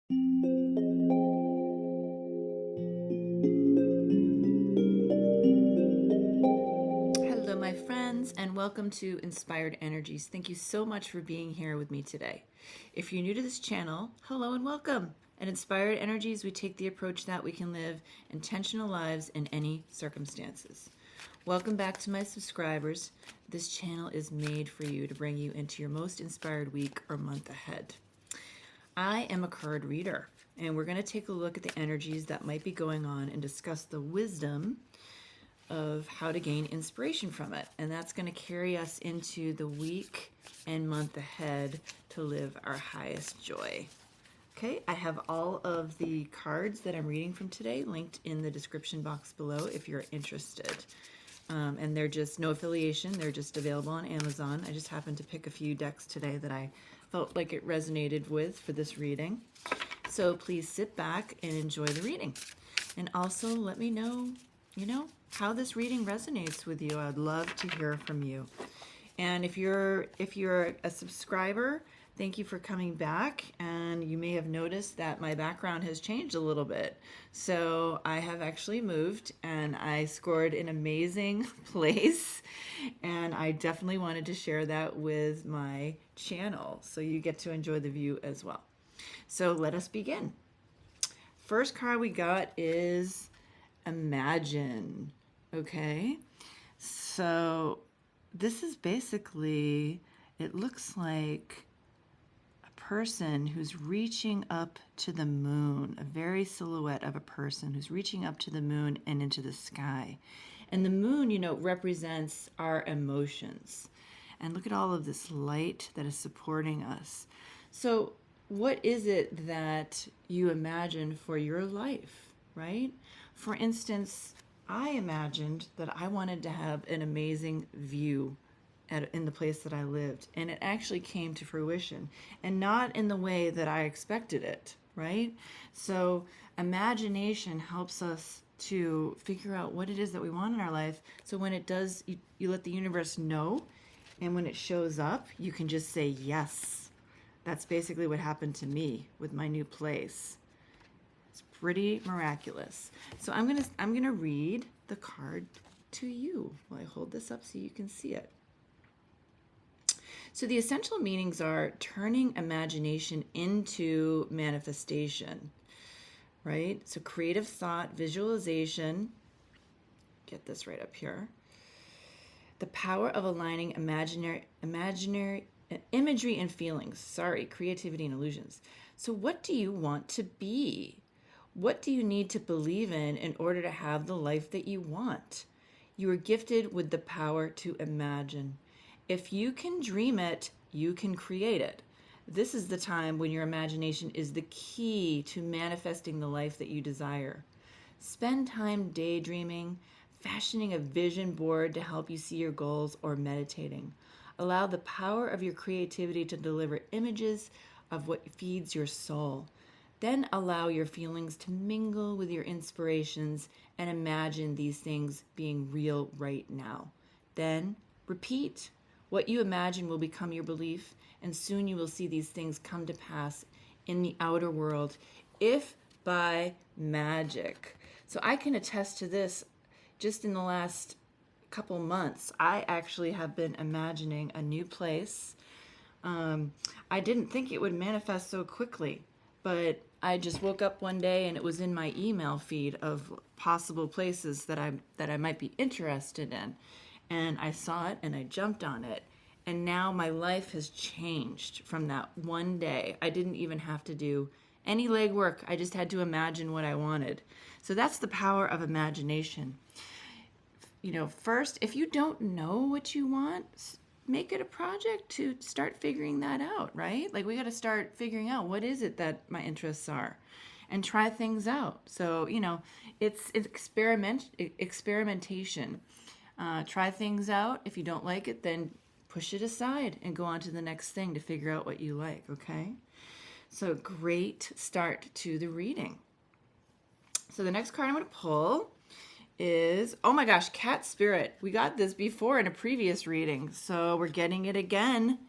Hello, my friends, and welcome to Inspired Energies. Thank you so much for being here with me today. If you're new to this channel, hello and welcome. At Inspired Energies, we take the approach that we can live intentional lives in any circumstances. Welcome back to my subscribers. This channel is made for you to bring you into your most inspired week or month ahead. I am a card reader, and we're going to take a look at the energies that might be going on and discuss the wisdom of how to gain inspiration from it. And that's going to carry us into the week and month ahead to live our highest joy. Okay, I have all of the cards that I'm reading from today linked in the description box below if you're interested. And they're just no affiliation, they're just available on Amazon. I just happened to pick a few decks today that I felt like it resonated with for this reading. So please sit back and enjoy the reading. And also let me know, how this reading resonates with you. I'd love to hear from you. And if you're a subscriber, thank you for coming back. And you may have noticed that my background has changed a little bit. So I have actually moved and I scored an amazing place. And I definitely wanted to share that with my channel so you get to enjoy the view as well. So let us begin. First card we got is Imagine. Okay, so this is basically, it looks like a person who's reaching up to the moon, a very silhouette of a person who's reaching up to the moon and into the sky. And the moon, represents our emotions. And look at all of this light that is supporting us. So what is it that you imagine for your life, right? For instance, I imagined that I wanted to have an amazing view in the place that I lived, and it actually came to fruition, and not in the way that I expected it, right? So imagination helps us to figure out what it is that we want in our life, so when it does, you let the universe know, and when it shows up, you can just say yes. That's basically what happened to me with my new place. Pretty miraculous. So I'm gonna read the card to you while I hold this up so you can see it. So the essential meanings are turning imagination into manifestation, right? So creative thought, visualization, get this right up here. The power of aligning imaginary imagery and feelings, creativity and illusions. So what do you want to be? What do you need to believe in order to have the life that you want? You are gifted with the power to imagine. If you can dream it, you can create it. This is the time when your imagination is the key to manifesting the life that you desire. Spend time daydreaming, fashioning a vision board to help you see your goals, or meditating. Allow the power of your creativity to deliver images of what feeds your soul. Then allow your feelings to mingle with your inspirations and imagine these things being real right now. Then repeat. What you imagine will become your belief, and soon you will see these things come to pass in the outer world, if by magic. So I can attest to this. Just in the last couple months, I actually have been imagining a new place. I didn't think it would manifest so quickly. But I just woke up one day and it was in my email feed of possible places that I might be interested in. And I saw it and I jumped on it. And now my life has changed from that one day. I didn't even have to do any legwork. I just had to imagine what I wanted. So that's the power of imagination. First, if you don't know what you want, make it a project to start figuring that out, right? Like we got to start figuring out what is it that my interests are and try things out. So, it's experimentation. Try things out. If you don't like it, then push it aside and go on to the next thing to figure out what you like, okay? So great start to the reading. So the next card I'm going to pull is, oh my gosh, Cat Spirit. We got this before in a previous reading, so we're getting it again.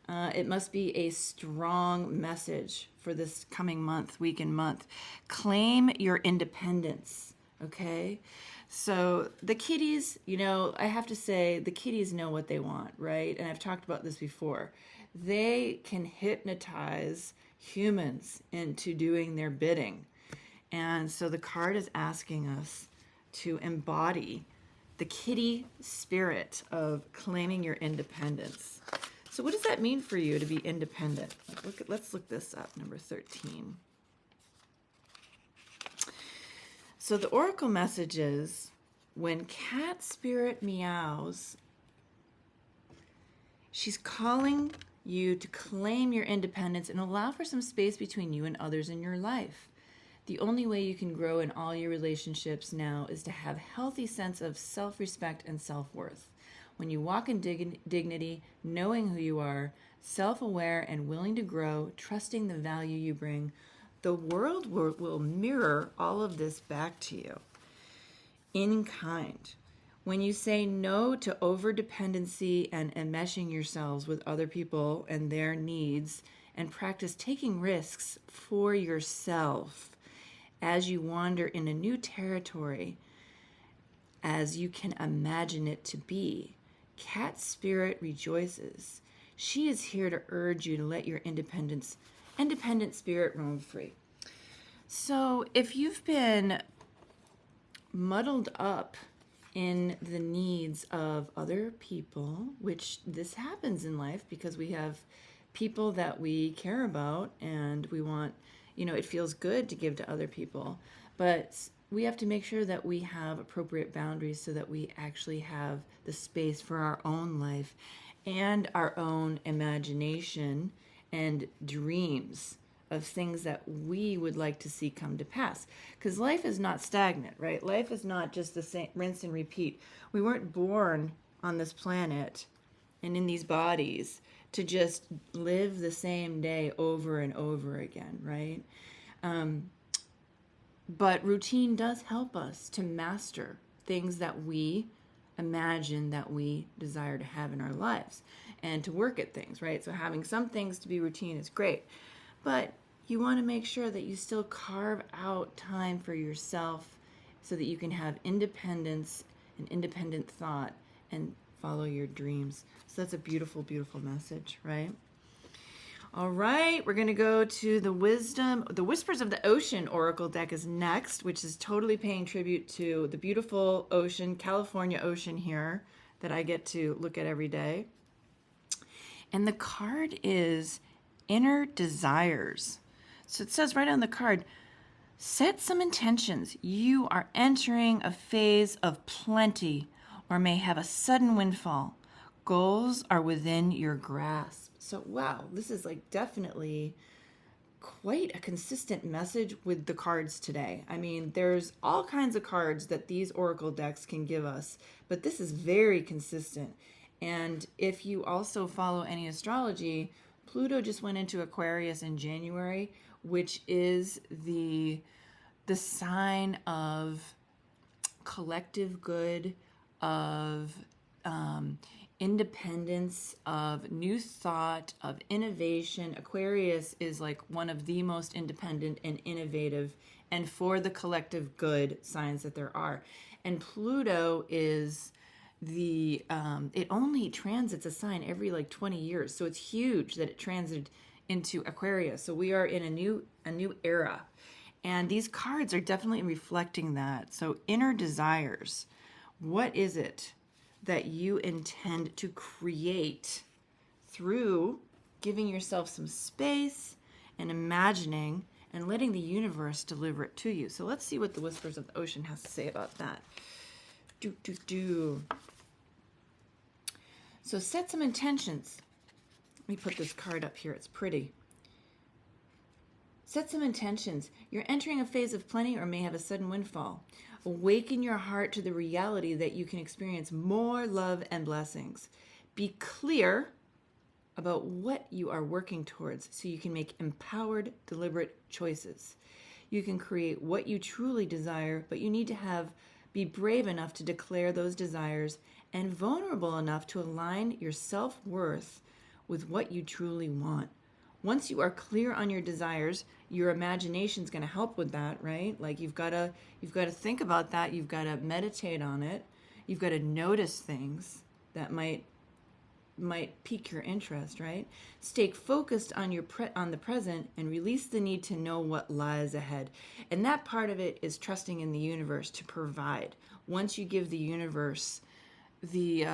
It must be a strong message for this coming month, week and month. Claim your independence, okay? So the kitties, you know, I have to say the kitties know what they want, right? And I've talked about this before. They can hypnotize humans into doing their bidding. And so the card is asking us to embody the kitty spirit of claiming your independence. So what does that mean for you to be independent? Let's look this up, number 13. So the oracle message is, when cat spirit meows, she's calling you to claim your independence and allow for some space between you and others in your life. The only way you can grow in all your relationships now is to have a healthy sense of self-respect and self-worth. When you walk in dignity, knowing who you are, self-aware and willing to grow, trusting the value you bring, the world will mirror all of this back to you in kind. When you say no to over-dependency and enmeshing yourselves with other people and their needs, and practice taking risks for yourself as you wander in a new territory, as you can imagine it to be, cat spirit rejoices. She is here to urge you to let your independent spirit roam free. So if you've been muddled up in the needs of other people, which this happens in life because we have people that we care about and we want, you know, it feels good to give to other people, but we have to make sure that we have appropriate boundaries so that we actually have the space for our own life and our own imagination and dreams of things that we would like to see come to pass. Because life is not stagnant, right? Life is not just the same rinse and repeat. We weren't born on this planet and in these bodies to just live the same day over and over again, right? But routine does help us to master things that we imagine that we desire to have in our lives and to work at things, right? So having some things to be routine is great, but you want to make sure that you still carve out time for yourself so that you can have independence and independent thought and follow your dreams. So that's a beautiful, beautiful message, right? All right, we're going to go to the Whispers of the Ocean Oracle deck is next, which is totally paying tribute to the beautiful ocean, California ocean here that I get to look at every day. And the card is Inner Desires. So it says right on the card, set some intentions. You are entering a phase of plenty or may have a sudden windfall. Goals are within your grasp. So, wow, this is like definitely quite a consistent message with the cards today. I mean, there's all kinds of cards that these oracle decks can give us, but this is very consistent. And if you also follow any astrology, Pluto just went into Aquarius in January, which is the sign of collective good, of independence, of new thought, of innovation. Aquarius is like one of the most independent and innovative and for the collective good signs that there are. And Pluto is it only transits a sign every like 20 years. So it's huge that it transited into Aquarius. So we are in a new era. And these cards are definitely reflecting that. So inner desires. What is it that you intend to create through giving yourself some space and imagining and letting the universe deliver it to you? So let's see what the Whispers of the Ocean has to say about that. So set some intentions. Let me put this card up here. It's pretty. Set some intentions. You're entering a phase of plenty or may have a sudden windfall. Awaken your heart to the reality that you can experience more love and blessings. Be clear about what you are working towards so you can make empowered, deliberate choices. You can create what you truly desire, but you need to be brave enough to declare those desires and vulnerable enough to align your self-worth with what you truly want. Once you are clear on your desires, your imagination's going to help with that, right? Like you've got to think about that. You've got to meditate on it. You've got to notice things that might pique your interest, right? Stay focused on on the present and release the need to know what lies ahead. And that part of it is trusting in the universe to provide. Once you give the universe the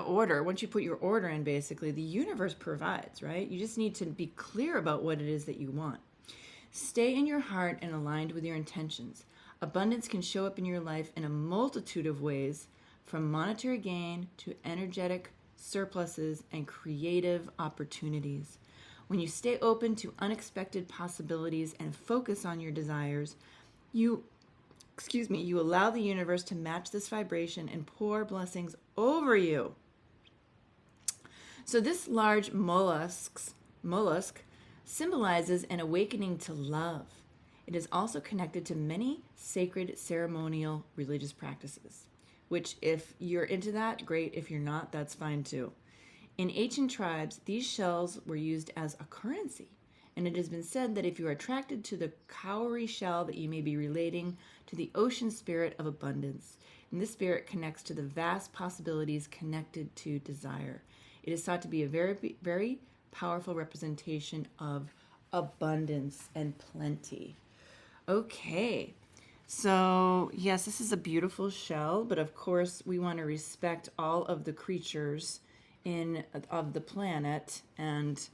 order, once you put your order in, basically, the universe provides, right? You just need to be clear about what it is that you want. Stay in your heart and aligned with your intentions. Abundance can show up in your life in a multitude of ways, from monetary gain to energetic surpluses and creative opportunities. When you stay open to unexpected possibilities and focus on your desires, you allow the universe to match this vibration and pour blessings over you. So this large mollusk symbolizes an awakening to love. It is also connected to many sacred ceremonial religious practices, which if you're into that, great. If you're not, that's fine too. In ancient tribes, these shells were used as a currency. And it has been said that if you are attracted to the cowrie shell, that you may be relating to the ocean spirit of abundance. And this spirit connects to the vast possibilities connected to desire. It is thought to be a very, very powerful representation of abundance and plenty. Okay, so yes, this is a beautiful shell, but of course we want to respect all of the creatures of the planet and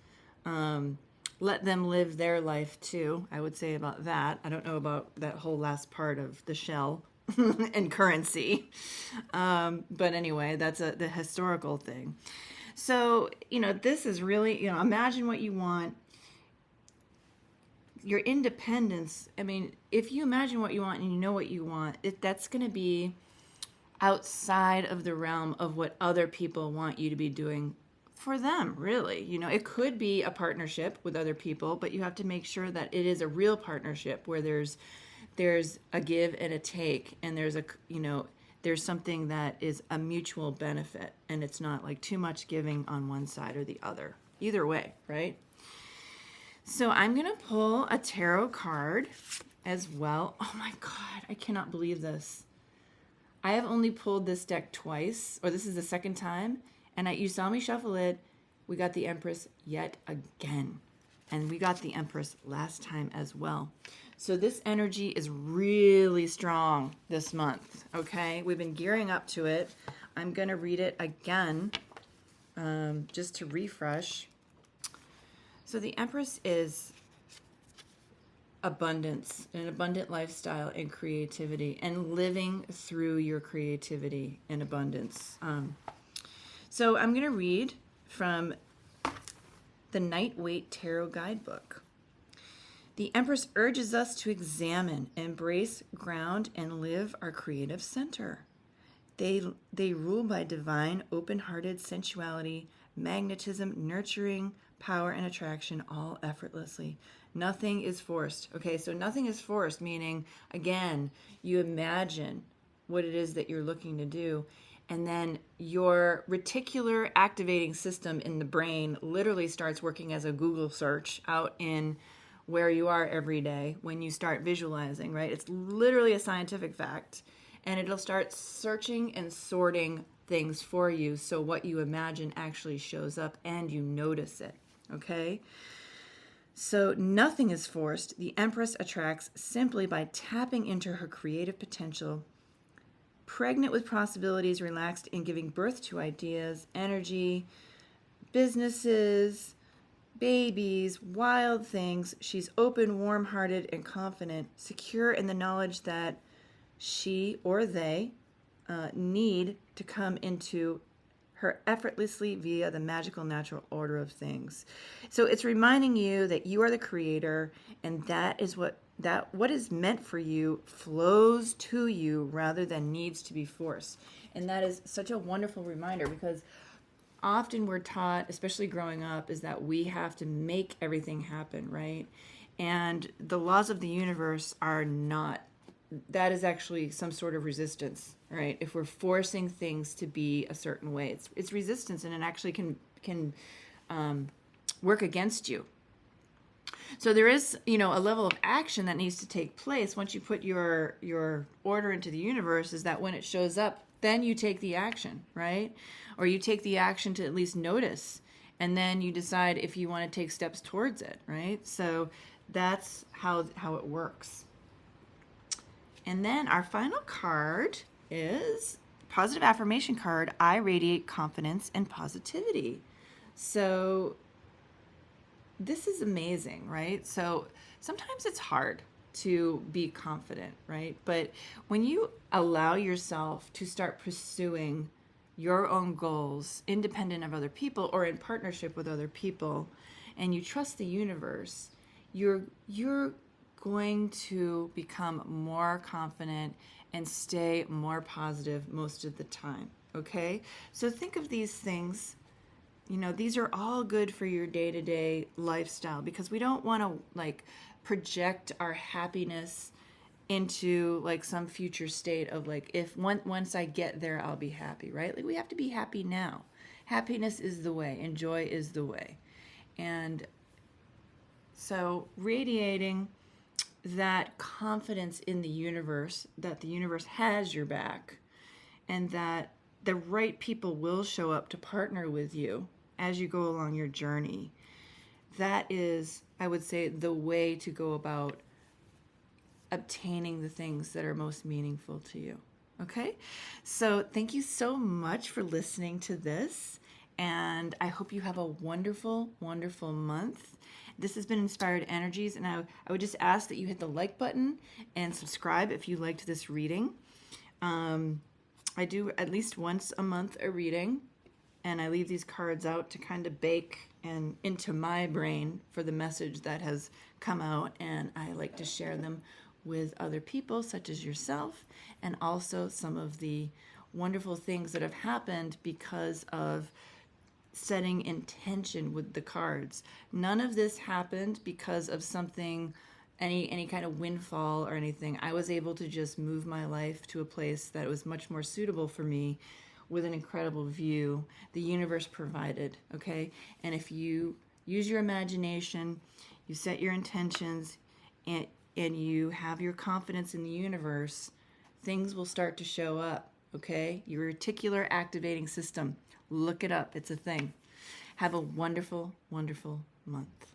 let them live their life too. I would say about that. I don't know about that whole last part of the shell and currency. But anyway, that's the historical thing. So, this is really, imagine what you want. Your independence, I mean, if you imagine what you want and you know what you want, that's going to be outside of the realm of what other people want you to be doing for them, really. It could be a partnership with other people, but you have to make sure that it is a real partnership where there's a give and a take, and there's something that is a mutual benefit, and it's not like too much giving on one side or the other. Either way, right? So I'm going to pull a tarot card as well. Oh my God, I cannot believe this. I have only pulled this deck twice, or this is the second time, and you saw me shuffle it. We got the Empress yet again, and we got the Empress last time as well. So this energy is really strong this month, okay? We've been gearing up to it. I'm going to read it again just to refresh. So the Empress is abundance, an abundant lifestyle and creativity, and living through your creativity and abundance. So I'm going to read from the Knight-Waite Tarot Guidebook. The Empress urges us to examine, embrace, ground, and live our creative center. They rule by divine, open-hearted sensuality, magnetism, nurturing, power, and attraction, all effortlessly. Nothing is forced. Okay, so nothing is forced, meaning, again, you imagine what it is that you're looking to do, and then your reticular activating system in the brain literally starts working as a Google search out in where you are every day when you start visualizing, right? It's literally a scientific fact, and it'll start searching and sorting things for you so what you imagine actually shows up and you notice it, okay? So nothing is forced. The Empress attracts simply by tapping into her creative potential, pregnant with possibilities, relaxed in giving birth to ideas, energy, businesses, babies, wild things. She's open, warm-hearted, and confident, secure in the knowledge that she or they need to come into her effortlessly via the magical natural order of things. So it's reminding you that you are the creator, and that is what is meant for you flows to you rather than needs to be forced. And that is such a wonderful reminder, because often we're taught, especially growing up, is that we have to make everything happen, right? And the laws of the universe are not. That is actually some sort of resistance, right? If we're forcing things to be a certain way, it's resistance, and it actually can work against you. So there is, a level of action that needs to take place once you put your order into the universe, is that when it shows up, then you take the action, right? Or you take the action to at least notice, and then you decide if you want to take steps towards it, right? So that's how it works. And then our final card is positive affirmation card. I radiate confidence and positivity. So this is amazing, right? So sometimes it's hard to be confident, right? But when you allow yourself to start pursuing your own goals, independent of other people or in partnership with other people, and you trust the universe, you're going to become more confident and stay more positive most of the time, okay? So think of these things. These are all good for your day-to-day lifestyle, because we don't want to project our happiness into some future state of if once I get there, I'll be happy, right? We have to be happy now. Happiness is the way, and joy is the way. And so radiating that confidence in the universe, that the universe has your back, and that the right people will show up to partner with you as you go along your journey. That is, I would say, the way to go about obtaining the things that are most meaningful to you. Okay? So thank you so much for listening to this, and I hope you have a wonderful, wonderful month. This has been Inspired Energies, and I would just ask that you hit the like button and subscribe if you liked this reading. I do at least once a month a reading, and I leave these cards out to kind of bake and into my brain for the message that has come out, and I like to share them with other people such as yourself, and also some of the wonderful things that have happened because of setting intention with the cards. None of this happened because of something, any kind of windfall or anything. I was able to just move my life to a place that was much more suitable for me, with an incredible view the universe provided, okay? And if you use your imagination, you set your intentions, and you have your confidence in the universe, things will start to show up, okay? Your reticular activating system. Look it up. It's a thing. Have a wonderful, wonderful month.